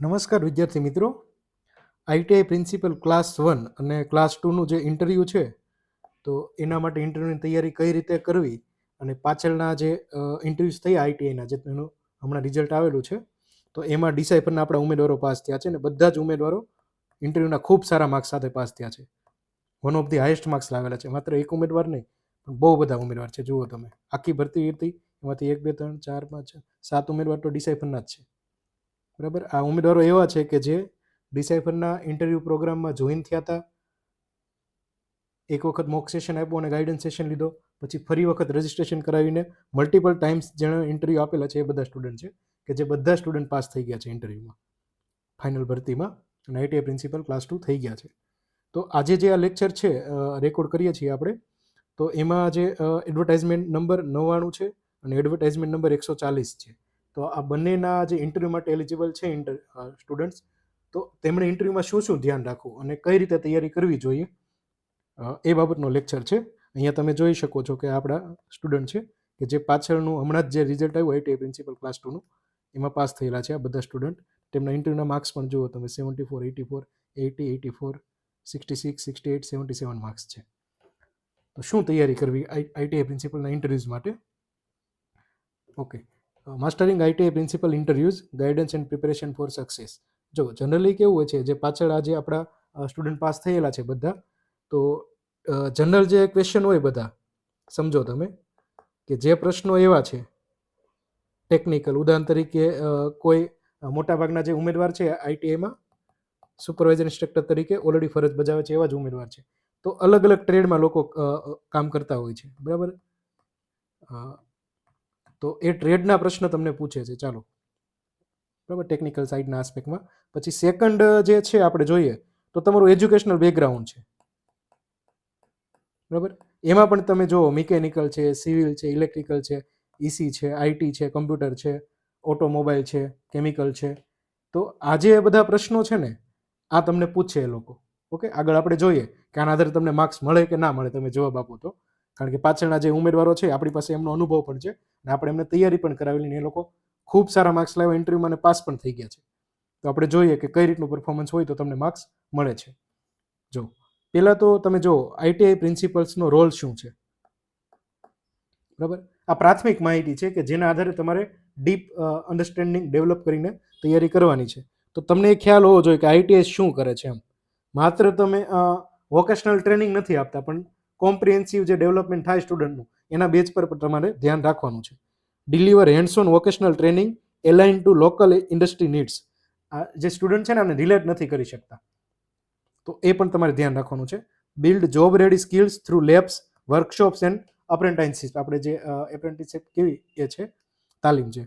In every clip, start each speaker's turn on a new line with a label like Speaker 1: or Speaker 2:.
Speaker 1: નમસ્કાર વિદ્યાર્થી મિત્રો. આઈટીઆઈ પ્રિન્સિપલ ક્લાસ 1 અને ક્લાસ 2નું જે ઇન્ટરવ્યૂ છે તો એના માટે ઇન્ટરવ્યૂની તૈયારી કઈ રીતે કરવી અને પાછળના જે ઇન્ટરવ્યૂઝ થયા આઈટીઆઈના જે તેનું હમણાં રિઝલ્ટ આવેલું છે તો એમાં ડિસાઇફરના આપણા ઉમેદવારો પાસ થયા છે અને બધા જ ઉમેદવારો ઇન્ટરવ્યૂના ખૂબ સારા માર્ક્સ સાથે પાસ થયા છે. One of the highest marks લાવેલા છે. માત્ર એક ઉમેદવાર નહીં પણ બહુ બધા ઉમેદવાર છે. જુઓ તમે, આખી ભરતી હતી એમાંથી 1 2 3 4 5 6 7 ઉમેદવાર તો ડિસાઇફરના જ છે. બરાબર. આ ઉમેદવારો એવા છે કે જે ડિસાઇફરના ઇન્ટરવ્યૂ પ્રોગ્રામમાં જોઈન થયા હતા, એક વખત મોક સેશન આપ્યું અને ગાઈડન્સ સેશન લીધો, પછી ફરી વખત રજિસ્ટ્રેશન કરાવીને મલ્ટિપલ ટાઈમ્સ જેણે ઇન્ટરવ્યૂ આપેલા છે એ બધા સ્ટુડન્ટ છે કે જે બધા સ્ટુડન્ટ પાસ થઈ ગયા છે ઇન્ટરવ્યૂમાં, ફાઇનલ ભરતીમાં, અને આઈટીઆઈ પ્રિન્સિપલ ક્લાસ 2 થઈ ગયા છે. તો આજે જે આ લેક્ચર છે રેકોર્ડ કરીએ છીએ આપણે, તો એમાં જે એડવર્ટાઇઝમેન્ટ નંબર 99 છે અને એડવર્ટાઇઝમેન્ટ નંબર 140 છે. તો આ બંનેના જે ઇન્ટરવ્યૂ માટે એલિજિબલ છે સ્ટુડન્ટ્સ, તો તેમણે ઇન્ટરવ્યૂમાં શું શું ધ્યાન રાખવું અને કઈ રીતે તૈયારી કરવી જોઈએ એ બાબતનો લેક્ચર છે. અહીંયા તમે જોઈ શકો છો કે આપણા સ્ટુડન્ટ છે કે જે પાછળનું હમણાં જ જે રિઝલ્ટ આવ્યું આઈટીઆઈ પ્રિન્સિપલ ક્લાસ 2નું એમાં પાસ થયેલા છે. આ બધા સ્ટુડન્ટ, તેમના ઇન્ટરવ્યૂના માર્ક્સ પણ જુઓ તમે, 74, 84, 80, 84, 66, 68, 77 માર્ક્સ છે. તો શું તૈયારી કરવી આઈટીઆઈ પ્રિન્સિપલના ઇન્ટરવ્યૂઝ માટે? Okay, mastering ITI principal interviews guidance and preparation for success. જો જનરલી કેવું હોય છે, જે પાછળ આજે આપણા સ્ટુડન્ટ પાસ થયેલા છે બધા, તો જનરલ જે ક્વેશ્ચન હોય બધા, સમજો તમે કે જે પ્રશ્નો એવા છે ટેકનિકલ, ઉદાહરણ તરીકે કોઈ મોટાભાગના જે ઉમેદવાર છે આઈટીઆઈમાં સુપરવાઇઝર ઇન્સ્ટ્રક્ટર તરીકે ઓલરેડી ફરજ બજાવે છે એવા જ ઉમેદવાર છે. તો અલગ અલગ ટ્રેડમાં લોકો કામ કરતા હોય છે, બરાબર. તો એ ટ્રેડના પ્રશ્ન તમને પૂછે છે, ચાલો, બરાબર, ટેકનિકલ સાઇડના આસ્પેક્ટમાં. પછી સેકન્ડ જે છે આપણે જોઈએ તો તમારું એજ્યુકેશનલ બેકગ્રાઉન્ડ છે, બરાબર. એમાં પણ તમે જુઓ મિકેનિકલ છે, સિવિલ છે, ઇલેક્ટ્રિકલ છે, ઈસી છે, આઈટી છે, કમ્પ્યુટર છે, ઓટોમોબાઈલ છે, કેમિકલ છે. તો આ જે બધા પ્રશ્નો છે ને, આ તમને પૂછે એ લોકો. ઓકે, આગળ આપણે જોઈએ કે આના આધારે તમને માર્ક્સ મળે કે ના મળે, તમે જવાબ આપો તો. કારણ કે પાછળના જે ઉમેદવારો છે આપણી પાસે એમનો અનુભવ પણ છે અને આપણે એમને તૈયારી પણ કરાવેલી ને એ લોકો ખૂબ સારા માર્ક્સ લાવ્યા ઇન્ટરવ્યુમાં અને પાસ પણ થઈ ગયા છે. તો આપણે જોઈએ કે કઈ રીતનું પરફોર્મન્સ હોય તો તમને માર્ક્સ મળે છે. જો પહેલાં તો તમે જો આઈટીઆઈ પ્રિન્સિપલ્સનો રોલ શું છે, બરાબર. આ પ્રાથમિક માહિતી છે કે જેના આધારે તમારે ડીપ અન્ડરસ્ટેન્ડિંગ ડેવલપ કરીને તૈયારી કરવાની છે. તો તમને એ ખ્યાલ હોવો જોઈએ કે આઈટીઆઈ શું કરે છે એમ. માત્ર તમે વોકેશનલ ટ્રેનિંગ નથી આપતા, પણ કોમ્પ્રિહેન્સિવ જે ડેવલપમેન્ટ થાય સ્ટુડન્ટનું એના બેઝ પર પણ તમારે ધ્યાન રાખવાનું છે. Deliver hands on vocational training align to local industry needs. આ જે સ્ટુડન્ટ છે ને આને રિલેટ નથી કરી શકતા, તો એ પણ તમારે ધ્યાન રાખવાનું છે. Build job ready skills through labs, workshops and apprenticeship. આપણે જે એપ્રેન્ટિસશીપ કેવી એ છે, તાલીમ છે.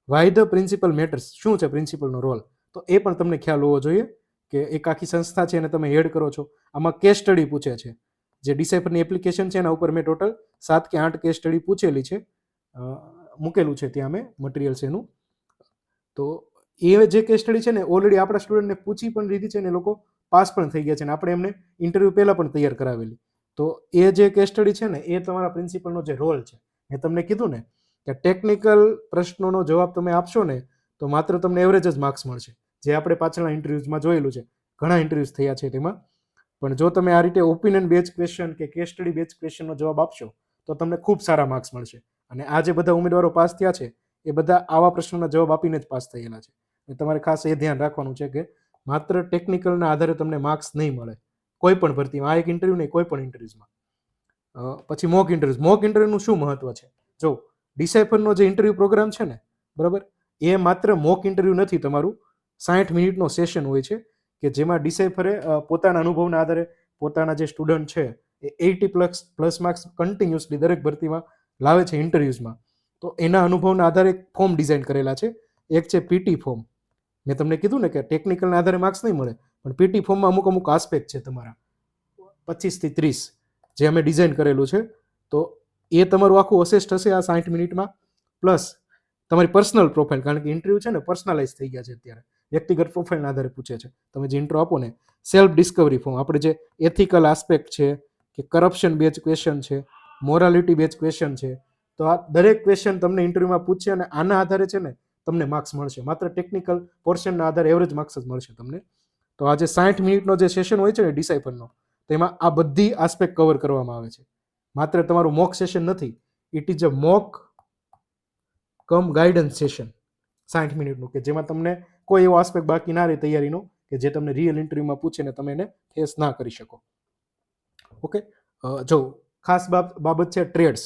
Speaker 1: વાય ધ પ્રિન્સિપલ મેટર્સ, શું છે પ્રિન્સિપલનો રોલ, તો એ પણ તમને ખ્યાલ હોવો જોઈએ કે એક આખી સંસ્થા છે અને તમે હેડ કરો છો. આમાં કેસ સ્ટડી પૂછે છે. જે ડિસાઇફરની એપ્લિકેશન છે એના ઉપર મેં ટોટલ 7 કે 8 કેસ સ્ટડી પૂછેલી છે, મૂકેલું છે ત્યાં મેં મટીરિયલ્સ એનું. તો એ જે કેસ સ્ટડી છે ને ઓલરેડી આપણા સ્ટુડન્ટને પૂછી પણ લીધી છે ને એ લોકો પાસ પણ થઈ ગયા છે ને આપણે એમને ઇન્ટરવ્યૂ પહેલાં પણ તૈયાર કરાવેલી. તો એ જે કેસ સ્ટડી છે ને એ તમારા પ્રિન્સિપલનો જે રોલ છે, મેં તમને કીધું ને કે ટેકનિકલ પ્રશ્નોનો જવાબ તમે આપશો ને તો માત્ર તમને એવરેજ જ માર્ક્સ મળશે, જે આપણે પાછળના ઇન્ટરવ્યૂઝમાં જોયેલું છે. ઘણા ઇન્ટરવ્યૂઝ થયા છે તેમાં. પણ જો તમે આ રીતે ઓપિનિયન બેઝ ક્વેશ્ચન કે કેસ સ્ટડી બેઝ ક્વેશ્ચનનો જવાબ આપશો તો તમને ખૂબ સારા માર્ક્સ મળશે. અને આ જે બધા ઉમેદવારો પાસ થયા છે એ બધા આવા પ્રશ્નોના જવાબ આપીને જ પાસ થયેલા છે. તમારે ખાસ એ ધ્યાન રાખવાનું છે કે માત્ર ટેકનિકલના આધારે તમને માર્ક્સ નહીં મળે કોઈ પણ ભરતીમાં. આ એક ઇન્ટરવ્યૂ નહીં, કોઈ પણ ઇન્ટરવ્યૂઝમાં. પછી મોક ઇન્ટરવ્યૂઝ. મોક ઇન્ટરવ્યૂનું શું મહત્વ છે? જો ડિસાઇફરનો જે ઇન્ટરવ્યૂ પ્રોગ્રામ છે ને, બરાબર, એ માત્ર મોક ઇન્ટરવ્યૂ નથી, તમારું 60 મિનિટનો સેશન હોય છે કે જેમાં ડિસાઇફરે પોતાના અનુભવના આધારે પોતાના જે સ્ટુડન્ટ છે એ 80+ માર્ક્સ કન્ટિન્યુઅસલી દરેક ભરતીમાં લાવે છે ઇન્ટરવ્યૂઝમાં. તો એના અનુભવના આધારે એક ફોર્મ ડિઝાઇન કરેલા છે. એક છે પીટી ફોર્મ. મેં તમને કીધું ને કે ટેકનિકલના આધારે માર્ક્સ નહીં મળે, પણ પીટી ફોર્મમાં અમુક આસ્પેક્ટ છે તમારા 25 થી 30 જે અમે ડિઝાઇન કરેલું છે. તો એ તમારું આખું અસેસ થશે આ 60 મિનિટમાં. પ્લસ તમારી પર્સનલ પ્રોફાઇલ, કારણ કે ઇન્ટરવ્યૂ છે ને પર્સનલાઇઝ થઈ ગયા છે અત્યારે, વ્યક્તિગત પ્રોફાઇલના આધારે પૂછે છે. તમે જે ઇન્ટ્રો આપો ને, સેલ્ફ ડિસ્કવરી ફોર્મ, આપણે જે એથિકલ આસ્પેક્ટ છે કે કરપ્શન બેઝ ક્વેશ્ચન છે, મોરાલિટી બેઝ ક્વેશ્ચન છે, તો આ દરેક ક્વેશ્ચન તમને ઇન્ટરવ્યુમાં પૂછશે અને આના આધારે છે ને તમને માર્ક્સ મળશે. માત્ર ટેકનિકલ પોર્શનના આધારે એવરેજ માર્ક્સ જ મળશે તમને. તો આ જે 60 મિનિટનો જે સેશન હોય છે ને ડિસાઇફરનો, તેમાં આ બધી આસ્પેક્ટ કવર કરવામાં આવે છે. માત્ર તમારું મોક સેશન નથી, it is a mock cum guidance session 60 મિનિટનું, કે જેમાં તમને કોઈ એવો આસ્પેક્ટ બાકી ના રહે તૈયારીનો કે જે તમને રિયલ ઇન્ટરવ્યુમાં પૂછે ને તમે એને ફેસ ના કરી શકો. ઓકે, જો ખાસ બાબત છે ટ્રેડ્સ,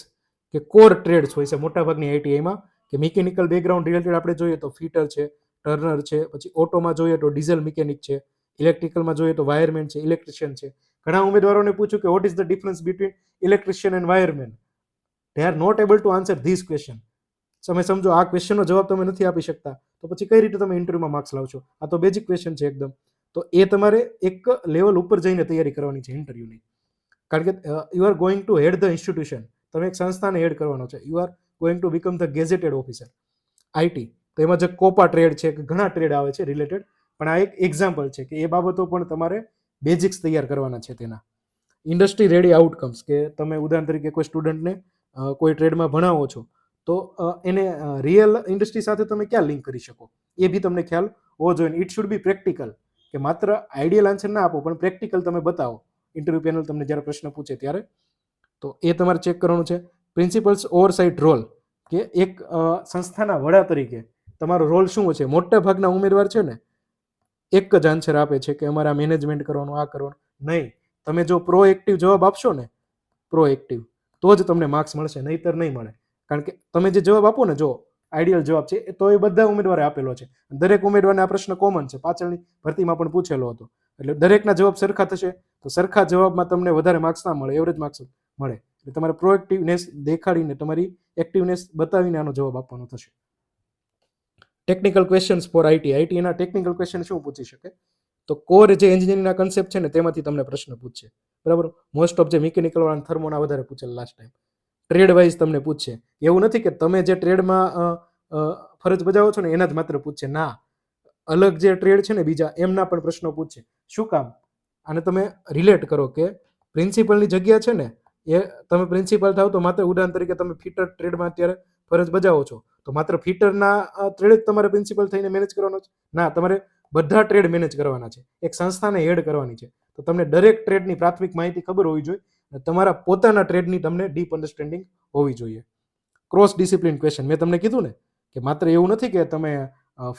Speaker 1: કે કોર ટ્રેડ્સ હોય છે મોટાભાગની આઈટીઆઈમાં, કે મિકેનિકલ બેકગ્રાઉન્ડ રિલેટેડ આપણે જોઈએ તો ફિટર છે, ટર્નર છે, પછી ઓટોમાં જોઈએ તો ડીઝલ મિકેનિક છે, ઇલેક્ટ્રિકલમાં જોઈએ તો વાયરમેન છે, ઇલેક્ટ્રિશિયન છે. ઘણા ઉમેદવારોને પૂછ્યું કે what is the difference between electrician and wireman. They are not able to answer this question. તમે સમજો આ ક્વેશ્ચનનો જવાબ તમે નથી આપી શકતા, તો પછી કઈ રીતે તમે ઇન્ટરવ્યુમાં માર્ક્સ લાવશો? આ તો બેઝિક ક્વેશ્ચન છે એકદમ. તો એ તમારે એક લેવલ ઉપર જઈને તૈયારી કરવાની છે ઇન્ટરવ્યુની. કારણ કે you are going to had the institution. તમે એક સંસ્થાને હેડ કરવાનો છે. You are going to become the gazetted officer. IT તો એમાં જે કોપા ટ્રેડ છે, ઘણા ટ્રેડ આવે છે રિલેટેડ, પણ આ એક એક્ઝામ્પલ છે કે એ બાબતો પણ તમારે બેઝિક્સ તૈયાર કરવાના છે તેના. ઇન્ડસ્ટ્રી રેડી આઉટકમ્સ, કે તમે ઉદાહરણ તરીકે કોઈ સ્ટુડન્ટને કોઈ ટ્રેડમાં ભણાવો છો, તો એને રિયલ ઇન્ડસ્ટ્રી સાથે તમે ક્યાં લિંક કરી શકો એ બી તમને ખ્યાલ હોવો જોઈએ. ઇટ શુડ બી પ્રેક્ટિકલ, કે માત્ર આઈડિયલ આન્સર ના આપો પણ પ્રેક્ટિકલ તમે બતાવો ઇન્ટરવ્યુ પેનલ તમને જ્યારે પ્રશ્ન પૂછે ત્યારે. તો એ તમારે ચેક કરવાનું છે. પ્રિન્સિપલ્સ ઓવરસાઇટ રોલ, કે એક સંસ્થાના વડા તરીકે તમારો રોલ શું છે. મોટા ભાગના ઉમેદવાર છે ને એક જ આન્સર આપે છે કે અમારે આ મેનેજમેન્ટ કરવાનું, આ કરવાનું. નહીં, તમે જો પ્રોએક્ટિવ જવાબ આપશો ને, પ્રોએક્ટિવ, તો જ તમને માર્ક્સ મળશે, નહીતર નહીં મળે. કારણ કે તમે જે જવાબ આપો ને, જો આઈડિયલ જવાબ છે તો એ બધા ઉમેદવારે આપેલો છે. દરેક ઉમેદવારને આ પ્રશ્ન કોમન છે, પાછળની ભરતીમાં પણ પૂછેલો હતો. એટલે દરેકના જવાબ સરખા થશે, તો સરખા જવાબમાં તમને વધારે માર્ક્સ ના મળે, એવરેજ માર્ક્સ મળે. એટલે તમારે પ્રોએક્ટિવનેસ દેખાડીને, તમારી એક્ટિવનેસ બતાવીને આનો જવાબ આપવાનો થશે. Technical questions for IT. આઈટીના ટેકનિકલ ક્વેશ્ચન શું પૂછી શકે? તો કોર જે એન્જિનિયરિંગના કન્સેપ્ટ છે ને તેમાંથી તમને પ્રશ્ન પૂછશે. બરાબર, મોસ્ટ ઓફ જે મિકેનિકલ વાળા થર્મોના વધારે પૂછેલા લાસ્ટ ટાઈમ. ટ્રેડ વાઇઝ તમને પૂછશે. એવું નથી કે તમે જે ટ્રેડમાં ફરજ બજાવો છો ને એના જ માત્ર પૂછશે, ના, અલગ જે ટ્રેડ છે ને બીજા એમના પણ પ્રશ્નો પૂછશે. શું કામ? આને તમે રિલેટ કરો કે પ્રિન્સિપલની જગ્યા છે ને, એ તમે પ્રિન્સિપલ થાવ તો માત્ર ઉદાહરણ તરીકે તમે ફિટર ટ્રેડમાં અત્યારે ફરજ બજાવો છો, તો માત્ર ફિટરના ટ્રેડ જ તમારે પ્રિન્સિપલ થઈને મેનેજ કરવાનો છે? ના, તમારે બધા ટ્રેડ મેનેજ કરવાના છે, એક સંસ્થાને હેડ કરવાની છે. તો તમને દરેક ટ્રેડની પ્રાથમિક માહિતી ખબર હોવી જોઈએ, તમારા પોતાના ટ્રેડની તમને ડીપ અન્ડરસ્ટેન્ડિંગ હોવી જોઈએ. ક્રોસ ડિસિપ્લિન ક્વેશ્ચન, મેં તમને કીધું ને કે માત્ર એવું નથી કે તમે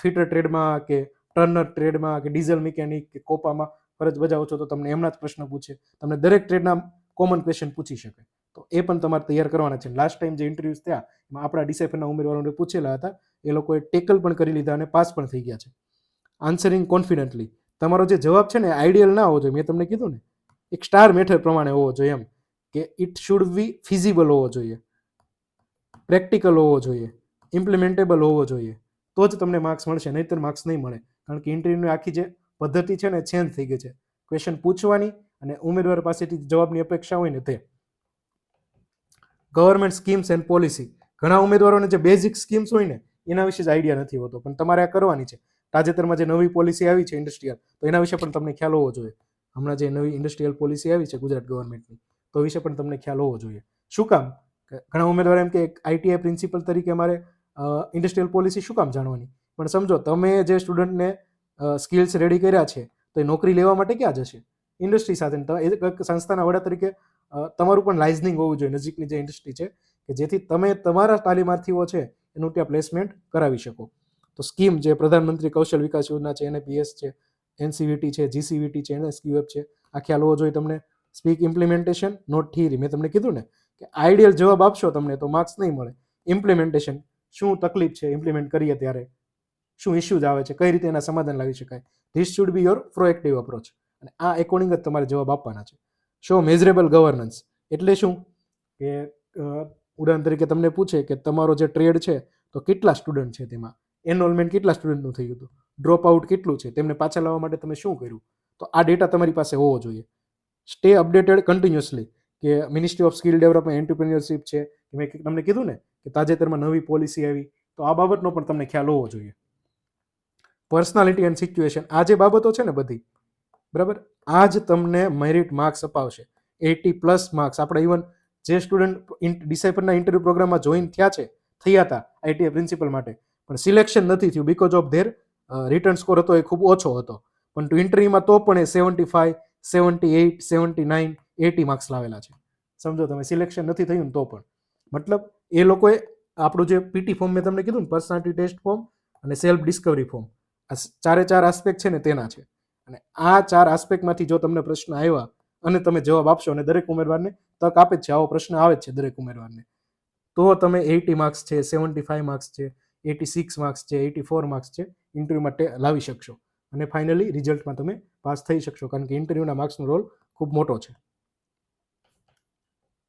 Speaker 1: ફિટર ટ્રેડમાં કે ટર્નર ટ્રેડમાં કે ડીઝલ મિકેનિક કે કોપામાં ફરજ બજાવો છો તો તમને એમના જ પ્રશ્ન પૂછે. તમને દરેક ટ્રેડના કોમન ક્વેશ્ચન પૂછી શકે. તો એ પણ તમારે તૈયાર કરવાના છે. લાસ્ટ ટાઈમ જે ઇન્ટરવ્યુઝ થયા એમાં આપણા ડિસાઇફરના ઉમેદવારોને પૂછેલા હતા, એ લોકોએ ટેકલ પણ કરી લીધા અને પાસ પણ થઈ ગયા છે. આન્સરિંગ કોન્ફિડન્ટલી, તમારો જે જવાબ છે ને આઈડિયલ ના હોવો જોઈએ. મેં તમને કીધું ને એક સ્ટાર મેથડ પ્રમાણે હોવો જોઈએ, એમ કે ઇટ શુડ બી ફિઝિબલ હોવો જોઈએ, પ્રેક્ટિકલ હોવો જોઈએ, ઇમ્પ્લિમેન્ટેબલ હોવો જોઈએ, તો જ તમને માર્ક્સ મળશે, નહીંતર માર્ક્સ નહીં મળે. કારણ કે ઇન્ટરવ્યુની આખી જે પદ્ધતિ છે ને ચેન્જ થઈ ગઈ છે. ક્વેશ્ચન પૂછવાની અને ઉમેદવાર પાસેથી જવાબની અપેક્ષા હોય ને તે. ગવર્મેન્ટ સ્કીમ્સ એન્ડ પોલિસી, ઘણા ઉમેદવારોને જે બેઝિક સ્કીમ્સ હોય ને એના વિશે જ આઈડિયા નથી હોતો, પણ તમારે આ કરવાની છે. તાજેતરમાં જે નવી પોલિસી આવી છે ઇન્ડસ્ટ્રીયલ, તો એના વિશે પણ તમને ખ્યાલ હોવો જોઈએ. હમણાં જે નવી ઇન્ડસ્ટ્રીયલ પોલિસી આવી છે ગુજરાત ગવર્મેન્ટની, તો વિશે પણ તમને ખ્યાલ હોવો જોઈએ. શું કામ? ઘણા ઉમેદવાર એમ કે આઈટીઆઈ પ્રિન્સિપલ તરીકે અમારે ઇન્ડસ્ટ્રીયલ પોલિસી શું કામ જાણવાની? પણ સમજો, તમે જે સ્ટુડન્ટને સ્કિલ્સ રેડી કર્યા છે તો એ નોકરી લેવા માટે ક્યાં જશે? ઇન્ડસ્ટ્રી સાથે. એક સંસ્થાના વડા તરીકે તમારું પણ લાઇઝનિંગ હોવું જોઈએ નજીકની જે ઇન્ડસ્ટ્રી છે, કે જેથી તમે તમારા તાલીમાર્થીઓ છે એનું ત્યાં પ્લેસમેન્ટ કરાવી શકો. તો સ્કીમ જે પ્રધાનમંત્રી કૌશલ વિકાસ યોજના છે, એનએપીએસ છે, એનસીવીટી છે, જીસીવીટી છે, એનએસક્યુએફ છે, આ ખ્યાલ હોવો જોઈએ તમને. સ્પીક ઇમ્પ્લિમેન્ટેશન નોટ થિયરી, મેં તમને કીધું ને કે આઈડિયલ જવાબ આપશો તમને તો માર્ક્સ નહીં મળે. ઇમ્પ્લિમેન્ટેશન, શું તકલીફ છે ઇમ્પ્લિમેન્ટ કરીએ ત્યારે, શું ઇશ્યુઝ આવે છે, કઈ રીતે એના સમાધાન લાવી શકાય. This should be your proactive approach, અને આ એકોર્ડિંગ જ તમારે જવાબ આપવાના છે. શો મેઝરેબલ ગવર્નન્સ, એટલે શું કે ઉદાહરણ તરીકે તમને પૂછે કે તમારો જે ટ્રેડ છે તો કેટલા સ્ટુડન્ટ છે, તેમાં એનરોલમેન્ટ કેટલા સ્ટુડન્ટનું થયું હતું, ડ્રોપ આઉટ કેટલું છે, તેમને પાછા લાવવા માટે તમે શું કર્યું. તો આ ડેટા તમારી પાસે હોવો જોઈએ. સ્ટે અપડેટેડ કન્ટિન્યુઅસલી, કે ministry of skill development, entrepreneurship છે, મેં તમને કીધું ને કે તાજેતરમાં નવી પોલિસી આવી, તો આ બાબતનો પણ તમને ખ્યાલ હોવો જોઈએ. પર્સનાલિટી એન્ડ સિચ્યુએશન, આ જે બાબતો છે ને બધી, બરાબર, આ જ તમને મેરિટ માર્ક્સ અપાવશે. 80+ માર્ક્સ. આપણે ઇવન જે સ્ટુડન્ટ ડિસાઇફરના ઇન્ટરવ્યુ પ્રોગ્રામમાં જોઈન થયા હતા આઈટીઆઈ પ્રિન્સિપલ માટે, પણ સિલેક્શન નથી થયું because of their return score હતો એ ખૂબ ઓછો હતો, પણ ટુ ઇન્ટરવ્યુમાં તો પણ એ 75, 78, 79, 80 માર્ક્સ લાવેલા છે. સમજો તમે, સિલેક્શન નથી થયું ને તો પણ. મતલબ એ લોકોએ આપણું જે પીટી ફોર્મ મેં તમને કીધું ને, પર્સનાલિટી ટેસ્ટ ફોર્મ અને સેલ્ફ ડિસ્કવરી ફોર્મ, આ ચારે ચાર આસ્પેક્ટ છે ને તેના છે. અને આ ચાર આસ્પેક્ટમાંથી જો તમને પ્રશ્ન આવ્યા અને તમે જવાબ આપશો, અને દરેક ઉમેદવારને તક આપે જ છે, આવો પ્રશ્ન આવે જ છે દરેક ઉમેદવારને, તો તમે 80 માર્ક્સ છે, 75 માર્ક્સ છે, 86 માર્ક્સ છે, 84 માર્ક્સ છે, ઇન્ટરવ્યુમાં લાવી શકશો અને ફાઇનલી રિઝલ્ટમાં તમે પાસ થઈ શકશો, કારણ કે ઇન્ટરવ્યુના માર્ક્સનો રોલ ખૂબ મોટો છે.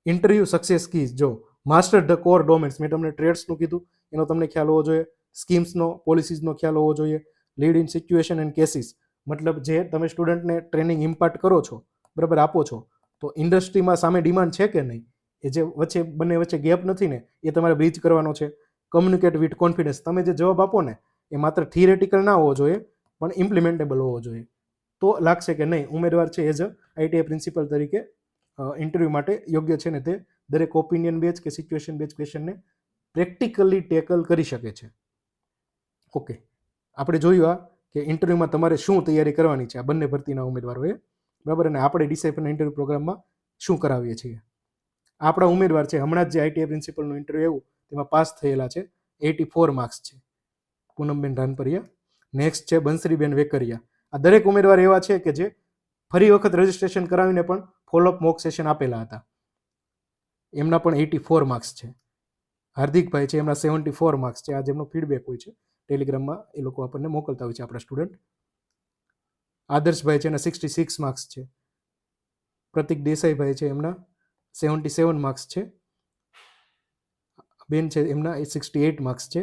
Speaker 1: ઇન્ટરવ્યુ સક્સેસ કીઝ, જો માસ્ટર ધ કોર ડોમેન્સ, મેં તમને ટ્રેડ્સનું કીધું, એનો તમને ખ્યાલ હોવો જોઈએ, સ્કીમ્સનો, પોલિસીઝનો ખ્યાલ હોવો જોઈએ, lead in situation and cases, મતલબ જે તમે સ્ટુડન્ટને ટ્રેનિંગ ઇમ્પાર્ટ કરો છો, બરાબર, આપો છો, તો ઇન્ડસ્ટ્રીમાં સામે ડિમાન્ડ છે કે નહીં, એ જે વચ્ચે બંને વચ્ચે ગેપ નથી ને, એ તમારે બ્રીચ કરવાનો છે. કમ્યુનિકેટ વિથ કોન્ફિડન્સ, તમે જે જવાબ આપો ને એ માત્ર થિયરેટિકલ ના હોવો જોઈએ, પણ ઇમ્પ્લિમેન્ટેબલ હોવો જોઈએ. તો લાગશે કે નહીં ઉમેદવાર છે એઝ અ આઈટીઆઈ પ્રિન્સિપલ તરીકે ઇન્ટરવ્યૂ માટે યોગ્ય છે ને તે દરેક ઓપિનિયન બેઝ કે સિચ્યુએશન બેઝ ક્વેશ્ચનને પ્રેક્ટિકલી ટેકલ કરી શકે છે. ઓકે, આપણે જોયું આ કે ઇન્ટરવ્યૂમાં તમારે શું તૈયારી કરવાની છે આ બંને ભરતીના ઉમેદવારોએ, બરાબર, અને આપણે ડિસાઇફરના ઇન્ટરવ્યૂ પ્રોગ્રામમાં શું કરાવીએ છીએ. આપણા ઉમેદવાર છે હમણાં જ જે આઈટીઆઈ પ્રિન્સિપલનું ઇન્ટરવ્યૂ આવ્યું તેમાં પાસ થયેલા છે, 84 માર્ક્સ છે, પૂનમબેન રાનપરિયા. નેક્સ્ટ છે બંસરીબેન વેકરિયા. આ દરેક ઉમેદવાર એવા છે કે જે ફરી વખત રજીસ્ટ્રેશન કરાવીને પણ ફોલોઅપ મોક સેશન આપેલા હતા, એમના પણ 84 માર્ક્સ છે. હાર્દિકભાઈ છે, એમના 74 માર્ક્સ છે. આ જેમનો ફીડબેક હોય છે ટેલિગ્રામમાં, એ લોકો આપણને મોકલતા હોય છે આપણા સ્ટુડન્ટ. આદર્શભાઈ છે, એના 66 માર્ક્સ છે. પ્રતિક દેસાઈભાઈ છે, એમના 77 માર્ક્સ છે. બેન છે, એમના 68 માર્ક્સ છે.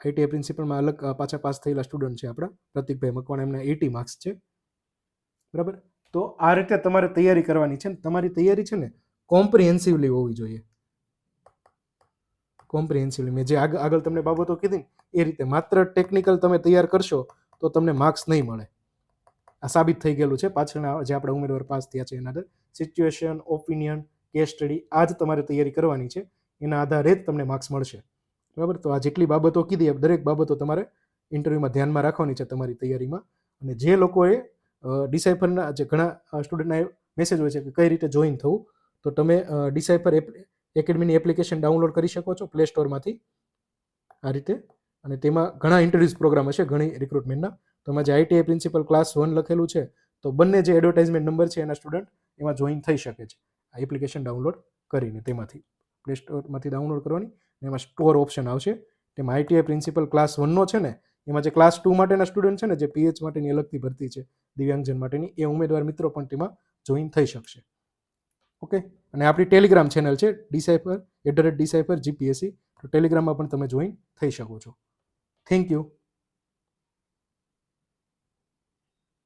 Speaker 1: આઈટીઆઈ પ્રિન્સિપલમાં અલગ પાછા પાસ થયેલા સ્ટુડન્ટ છે આપણા પ્રતિકભાઈ મકવાણા, એમના 80 માર્ક્સ છે, બરાબર. તો આ રીતે તમારે તૈયારી કરવાની છે. તમારી તૈયારી છે ને કોમ્પ્રિહેન્સિવલી હોવી જોઈએ. કોમ્પ્રિહેન્સિવલી મેં જે આગળ તમને બાબતો કીધી એ રીતે, માત્ર ટેકનિકલ તમે તૈયાર કરશો તો તમને માર્ક્સ નહીં મળે. આ સાબિત થઈ ગયેલું છે પાછળના જે આપણા ઉમેદવાર પાસ થયા છે એના આધારે. સિચ્યુએશન, ઓપિનિયન, કેસ સ્ટડી, આ જ તમારે તૈયારી કરવાની છે, એના આધારે જ તમને માર્ક્સ મળશે, બરાબર. તો આ જેટલી બાબતો કીધી એ દરેક બાબતો તમારે ઇન્ટરવ્યુમાં ધ્યાનમાં રાખવાની છે તમારી તૈયારીમાં. અને જે લોકોએ ડિસાઇફરના જે ઘણા સ્ટુડન્ટના મેસેજ હોય છે કે કઈ રીતે જોઈન થવું, તો તમે ડિસાઇફર એકેડમીની એપ્લિકેશન ડાઉનલોડ કરી શકો છો પ્લે સ્ટોરમાંથી આ રીતે. અને તેમાં ઘણા ઇન્ટરવ્યુઝ પ્રોગ્રામ હશે, ઘણી રિક્રુટમેન્ટના. તો એમાં જે આઈટીઆઈ પ્રિન્સિપલ ક્લાસ 1 લખેલું છે, તો બંને જે એડવર્ટાઇઝમેન્ટ નંબર છે એના સ્ટુડન્ટ એમાં જોઈન થઈ શકે છે આ એપ્લિકેશન ડાઉનલોડ કરીને. તેમાંથી પ્લે સ્ટોરમાંથી ડાઉનલોડ કરવાની, એમાં સ્ટોર ઓપ્શન આવશે, તેમાં આઈટીઆઈ પ્રિન્સિપલ ક્લાસ 1નો છે ને, એમાં જે ક્લાસ 2 માટેના સ્ટુડન્ટ છે ને, જે પીએચ માટેની અલગથી ભરતી છે દિવ્યાંગજન માટેની, એ ઉમેદવાર મિત્રો પણ તેમાં જોઈન થઈ શકશે. ઓકે, અને આપણી ટેલિગ્રામ ચેનલ છે ડિસાઇફર @ડિસાઇફર જીપીએસસી, તો ટેલિગ્રામમાં પણ તમે જોઈન થઈ શકો છો. Thank you.